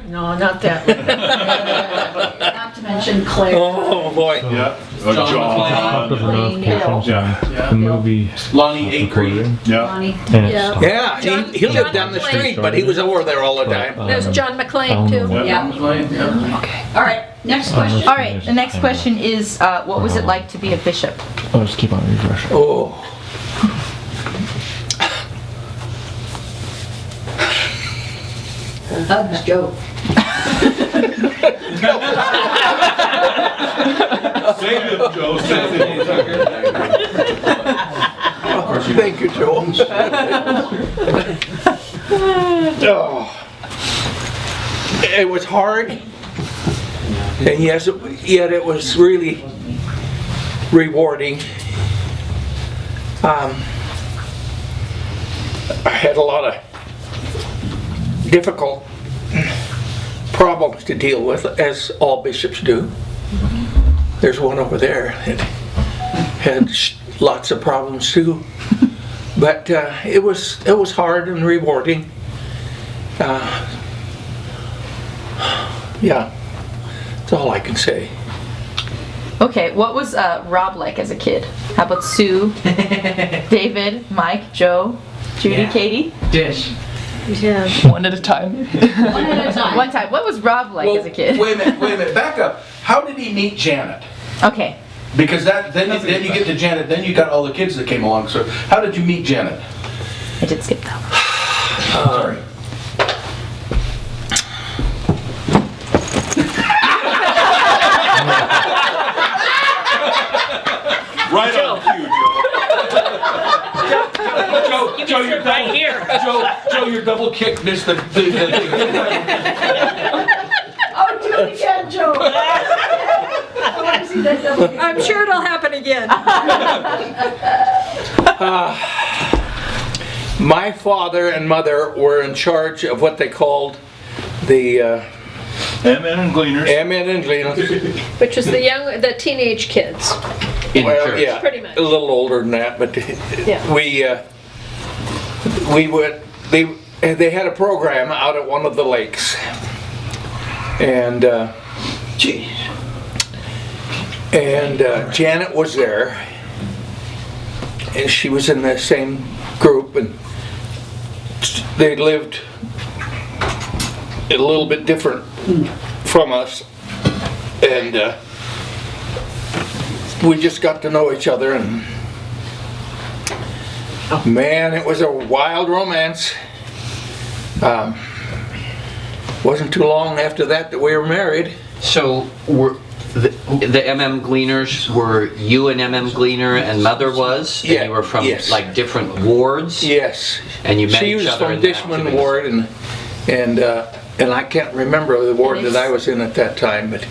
No, not that one. Not to mention Claire. Oh, boy. Yeah. Top of the notifications Yeah. and the movie. Lonnie Acre. Yeah. Bonnie. And Yeah. Yeah, John- he lived John down the McClane. street, but he was over there all the time. There's John McClane too. Yeah. All right, next question. All right, the next question is, what was it like to be a bishop? I'll just keep on refreshing. Oh. Hugs, Joe. Save it, Joe. Save it. Thank you, Joe. Oh. It was hard, and yes, yet it was really rewarding. I had a lot of difficult problems to deal with, as all bishops do. There's one over there that had lots of problems too, but it was hard and rewarding. Yeah, that's all I can say. Okay, what was Rob like as a kid? How about Sue, David, Mike, Joe, Judy, Katie? Dish. Yeah. One at a time. One at a time. One time. What was Rob like as a kid? Wait a minute, back up. How did he meet Janet? Okay. Because then you get to Janet, then you got all the kids that came along. So how did you meet Janet? I did skip that one. Sorry. Right on cue, Joe. Joe, you're right here. Joe, your double kick missed the thing. Oh, do it again, Joe. I want to see that double again. I'm sure it'll happen again. My father and mother were in charge of what they called the Amen and Gleaners. Amen and Gleaners. Which is the teenage kids. In Well, church. yeah, Pretty much. a little older than that, but Yeah. they had a program out at one of the lakes, and Janet was there, and she was in the same group, and they lived a little bit different from us, and we just got to know each other, and man, it was a wild romance. Wasn't too long after that we were married. So were the MM Gleaners, were you an MM Gleaner and mother was? Yeah, And you were from yes. like different wards? Yes. And you met She each was other from in the Dishman activities? Ward, and I can't remember the ward that I was in at that time, but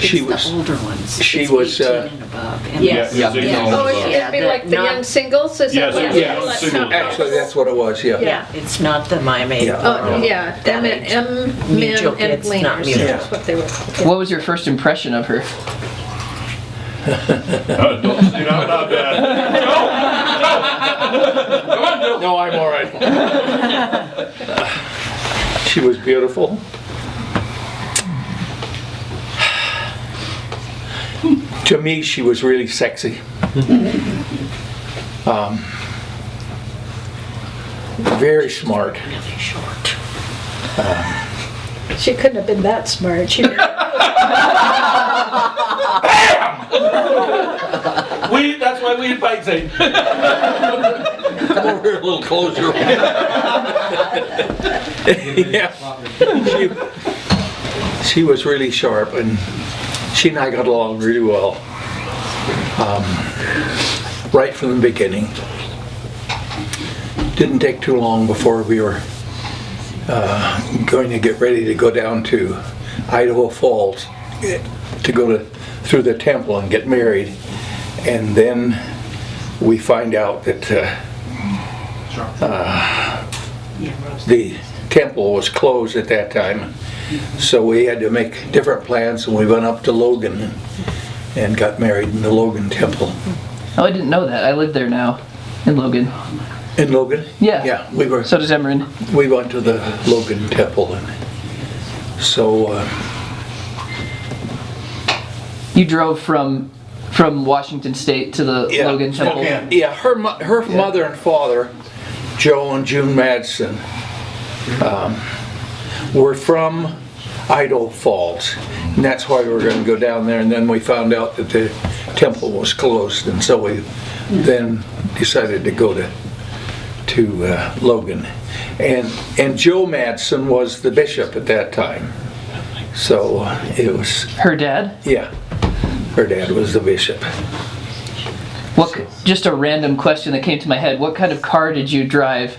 she It's was. the older ones. she It's was, 18 and above. And Yes. Yeah. Oh, it'd be like the young singles, is that Yes, what yes, you yes, call it? singles. Actually, that's what it was. Yeah. Yeah. it's not the MyMaid. Yeah. Oh, yeah, That M age. men Mutual and kids, not gleaners, mutual. that's what they were. What was your first impression of her? Don't say out loud, Dad. No, I'm all right. She was beautiful. To me, she was really sexy. Very smart. Really short. She couldn't have been that smart. She That's why we invite Zane. Come over here a little closer. Yeah. She was really sharp, and she and I got along really well. Right from the beginning. Didn't take too long before we were going to get ready to go down to Idaho Falls to go through the temple and get married. And then we find out that the temple was closed at that time. So we had to make different plans, and we went up to Logan and got married in the Logan Temple. Oh, I didn't know that. I live there now, in Logan. In Logan? Yeah. Yeah, we So does Emmerin. went to the Logan Temple and So, You drove from Washington State to the Yeah, Logan Temple. Spokane. yeah, her mother and father, Joe and June Madsen, were from Idaho Falls. And that's why we were going to go down there. And then we found out that the temple was closed. And so we then decided to go to Logan. And Joe Madsen was the bishop at that time. So it was, Her dad? yeah, her dad was the bishop. Just a random question that came to my head. What kind of car did you drive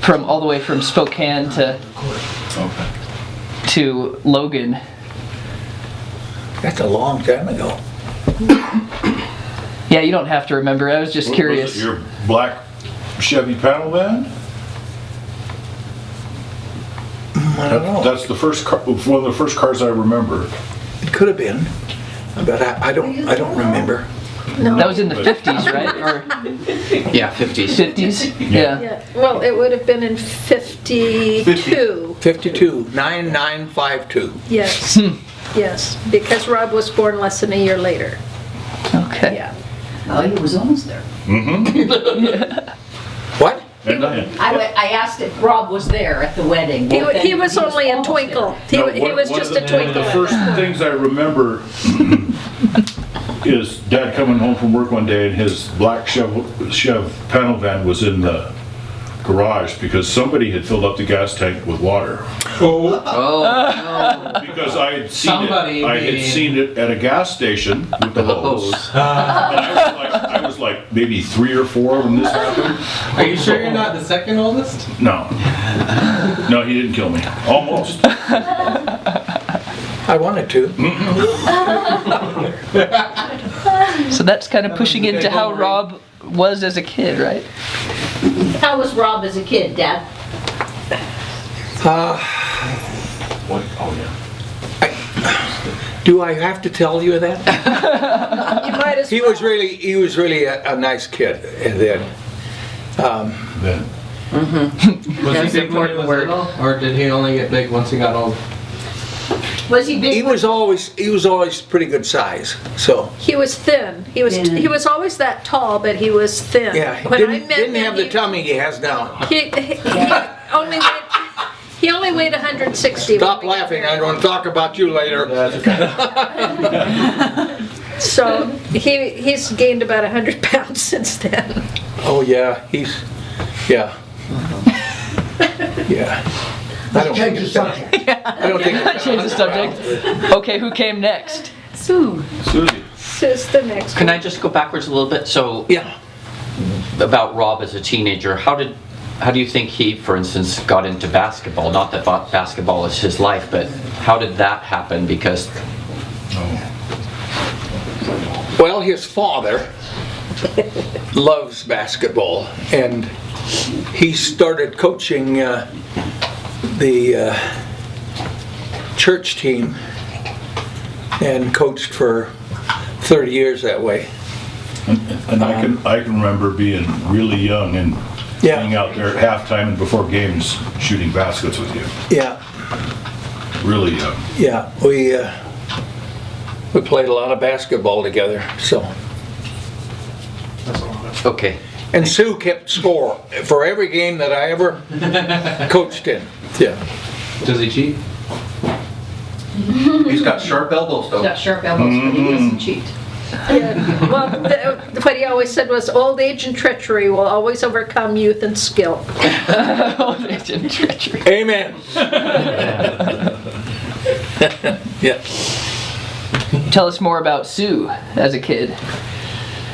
from all the way from Spokane to Logan? That's a long time ago. Yeah, you don't have to remember. I was just curious. Was it your black Chevy panel van? I don't know. That's the first car, one of the first cars I remember. It could have been, but I don't remember. That was in the 50s, right? Or Yeah, 50s. 50s? Yeah. Yeah, well, it would have been in 52. 52, 9952. Yes, yes, because Rob was born less than a year later. Okay. Yeah. Oh, he was almost there. What? I asked if Rob was there at the wedding. He was only a twinkle. He was just a One twinkle. of the first things I remember is Dad coming home from work one day and his black Chev panel van was in the garage because somebody had filled up the gas tank with water. Oh, Because I had seen Somebody it, I had being- seen it at a gas station with the the hose. hose. And I was like maybe 3 or 4 when this happened. Are you sure you're not the second oldest? No. No, he didn't kill me. Almost. I wanted to. So that's kind of pushing into how Rob was as a kid, right? How was Rob as a kid, Dad? What? Oh, yeah. Do I have to tell you that? You might as He well. was really a nice kid. And then, Then. Was That's he an big when he important was word. little, or did he only get big once he got old? Was he big? he was always pretty good size. So He was thin. He was always that tall, but he was thin. yeah, he When I met didn't him, have the tummy he has now. He only weighed 160. Stop laughing. I'm going to talk about you later. So he's gained about 100 pounds since then. Oh yeah, yeah. I don't Change the subject. I don't think. Change the subject. Okay, who came next? Sue. Susie. This is the next Can one. I just go backwards a little bit? So, Yeah. about Rob as a teenager, how do you think he, for instance, got into basketball? Not that basketball is his life, but how did that happen? Because Well, his father loves basketball, and he started coaching the church team and coached for 30 years that way. And I can remember being really young and Yeah. being out there at halftime and before games shooting baskets with you. Yeah, Really young. yeah. We played a lot of basketball together. So, okay, and Sue kept score for every game that I ever coached in. Yeah. Does he cheat? He's got sharp elbows though. Got sharp elbows, but he doesn't cheat. Yeah. Well, what he always said was, old age and treachery will always overcome youth and skill. Old age and treachery. Amen. Yeah. Tell us more about Sue as a kid.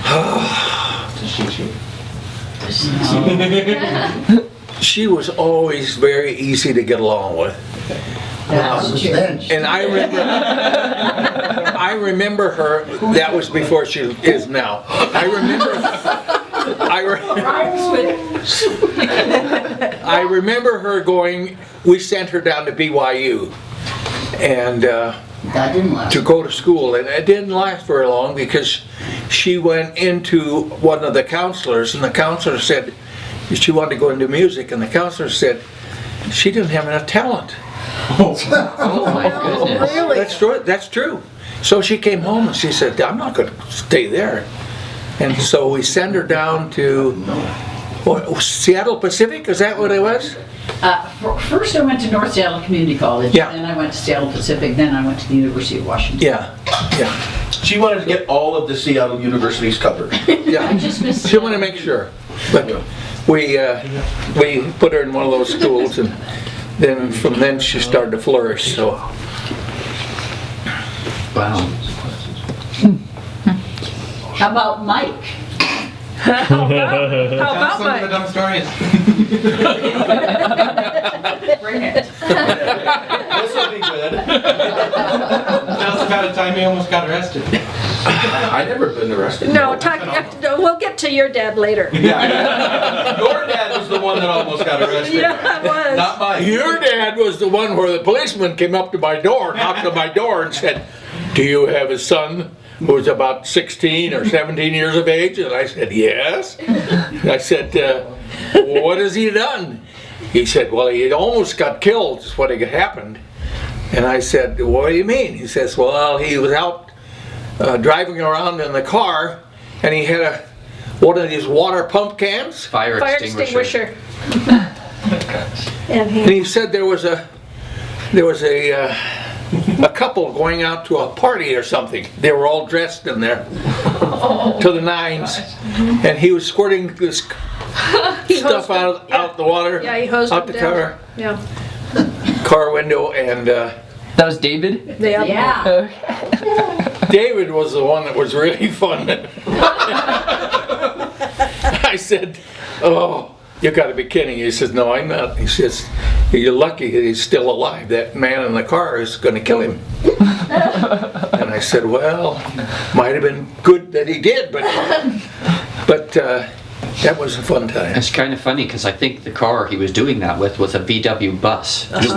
Does she cheat? She was always very easy to get along with. And I remember her, that was before she is now. I remember her going, we sent her down to BYU and That didn't last. to go to school, and it didn't last very long because she went into one of the counselors, and the counselor said she wanted to go into music, and the counselor said she didn't have enough talent. Oh my goodness. Really? That's true. So she came home and she said, I'm not going to stay there. And so we sent her down to what, Seattle Pacific, is that what it was? First I went to North Seattle Community College. Yeah. Then I went to Seattle Pacific. Then I went to the University of Washington. Yeah, yeah, She wanted to get all of the Seattle universities covered. yeah. I just missed. She wanted to make sure. But we put her in one of those schools, and then from then she started to flourish, so. Wow. How about Mike? How about Some of the Mike? dumb stories. Bring it. This will be good. Tell us about a time he almost got arrested. I never been arrested. No, we'll get to your dad later. Yeah. Your dad was the one that almost got arrested. Yeah, it was. Not mine. Your dad was the one where the policeman came up to my door, knocked on my door and said, do you have a son who was about 16 or 17 years of age? And I said, yes. I said, what has he done? He said, well, he almost got killed, is what happened. And I said, what do you mean? He says, well, he was out driving around in the car, and he had one of these water pump cans. Fire Fire extinguisher. extinguisher. And And he said there was a couple going out to a party or something. They were all dressed in there to the nines, and he was squirting this he stuff hosed him. out the water, Yeah, he hosed out him the down. Yeah. car window, and That was David? Yeah. David was the one that was really fun. I said, "Oh, you got to be kidding!" He says, "No, I'm not." He says, "You're lucky that he's still alive. That man in the car is going to kill him." And I said, "Well, might have been good that he did, but that was a fun time." It's kind of funny because I think the car he was doing that with was a VW bus.